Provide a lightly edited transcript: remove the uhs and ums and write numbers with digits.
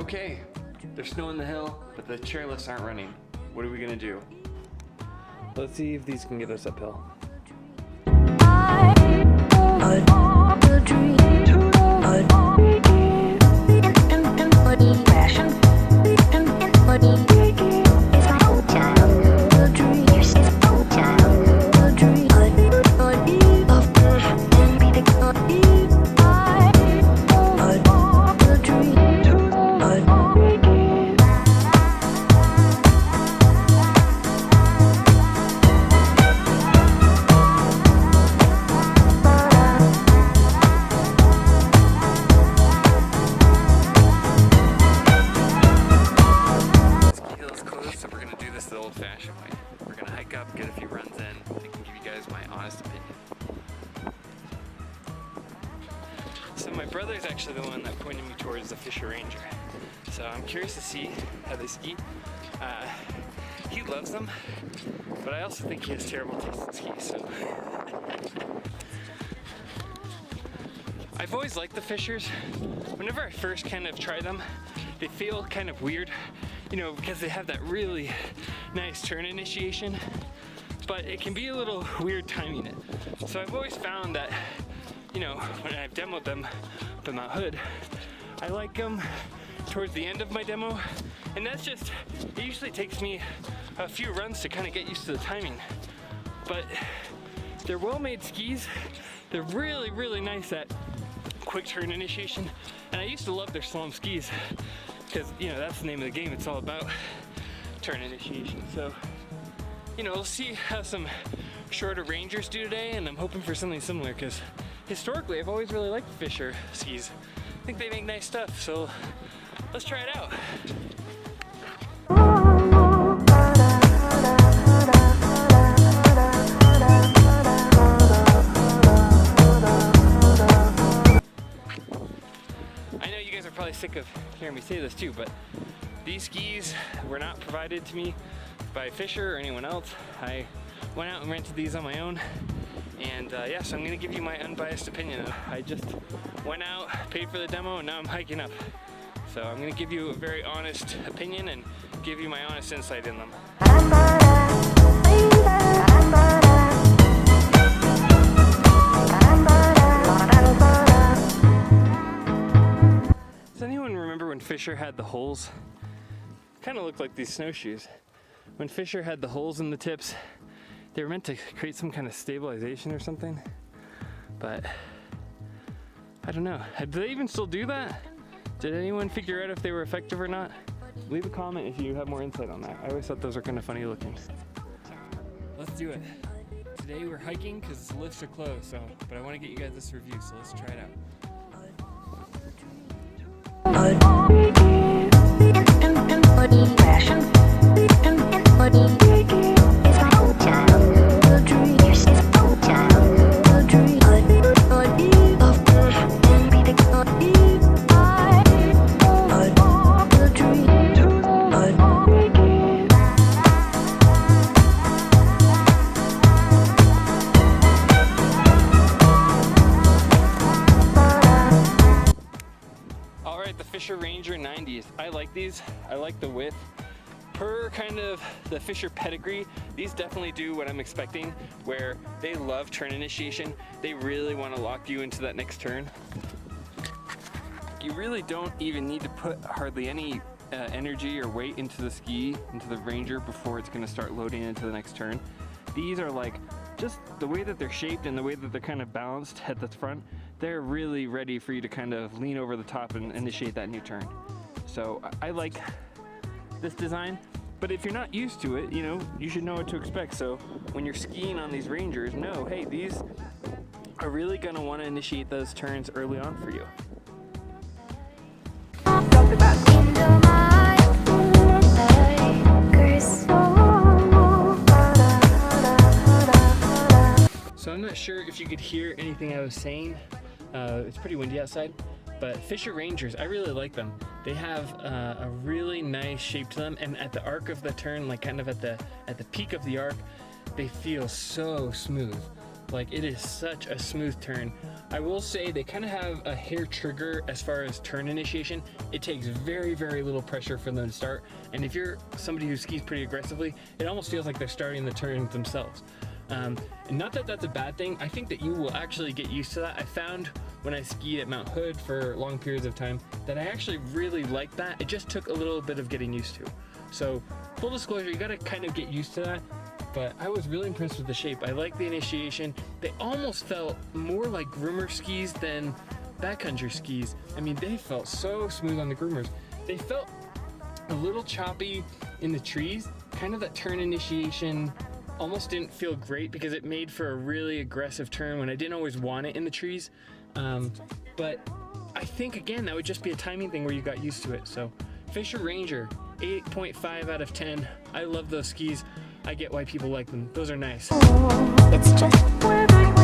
Okay, there's snow on the hill, but the chairlifts aren't running. What are we gonna do? Let's see if these can get us uphill. Old-fashioned way. We're gonna hike up, get a few runs in, and can give you guys my honest opinion. So my brother's actually the one that pointed me towards the FISCHER Ranger. So I'm curious to see how they ski. He loves them, but I also think he has terrible taste in skis. So I've always liked the FISCHERs. Whenever I first kind of try them, they feel kind of weird, you know, because they have that really nice turn initiation, but it can be a little weird timing it. So I've always found that, you know, when I've demoed them up in Mount Hood, I like them towards the end of my demo, and that's just, it usually takes me a few runs to kind of get used to the timing. But they're well-made skis. They're really, really nice at quick turn initiation, and I used to love their slalom skis because, you know, that's the name of the game. It's all about turn initiation. So, you know, we'll see how some shorter Rangers do today, and I'm hoping for something similar because historically I've always really liked FISCHER skis. I think they make nice stuff, so let's try it out. I know you guys are probably sick of hearing me say this too, but these skis were not provided to me by FISCHER or anyone else. I went out and rented these on my own, and yeah, so I'm gonna give you my unbiased opinion. I just went out, paid for the demo, and now I'm hiking up. So I'm gonna give you a very honest opinion and give you my honest insight in them. Does anyone remember when FISCHER had the holes? Kind of looked like these snowshoes. When FISCHER had the holes in the tips, they were meant to create some kind of stabilization or something, but I don't know. Do they even still do that? Did anyone figure out if they were effective or not? Leave a comment if you have more insight on that. I always thought those were kind of funny looking. Let's do it. Today we're hiking because the lifts are closed, but I want to get you guys this review, so let's try it out. The FISCHER Ranger 90s. I like these. I like the width. Per kind of the FISCHER pedigree, these definitely do what I'm expecting, where they love turn initiation. They really want to lock you into that next turn. You really don't even need to put hardly any energy or weight into the ski, into the Ranger, before it's going to start loading into the next turn. These are like, just the way that they're shaped and the way that they're kind of balanced at the front, they're really ready for you to kind of lean over the top and initiate that new turn. So I like this design, but if you're not used to it, you know, you should know what to expect. So when you're skiing on these Rangers, know, hey, these are really gonna wanna initiate those turns early on for you. So I'm not sure if you could hear anything I was saying. It's pretty windy outside, but FISCHER Rangers, I really like them. They have a really nice shape to them, and at the arc of the turn, like kind of at the peak of the arc, they feel so smooth. Like, it is such a smooth turn. I will say they kind of have a hair trigger as far as turn initiation. It takes very, very little pressure for them to start. And if you're somebody who skis pretty aggressively, it almost feels like they're starting the turn themselves. And not that that's a bad thing. I think that you will actually get used to that. I found when I skied at Mount Hood for long periods of time that I actually really liked that. It just took a little bit of getting used to. So full disclosure, you gotta kind of get used to that. But I was really impressed with the shape. I like the initiation. They almost felt more like groomer skis than backcountry skis. I mean, they felt so smooth on the groomers. They felt a little choppy in the trees. Kind of that turn initiation almost didn't feel great because it made for a really aggressive turn when I didn't always want it in the trees. But I think, again, that would just be a timing thing where you got used to it. So Fischer Ranger, 8.5 out of 10. I love those skis. I get why people like them. Those are nice. It's just where I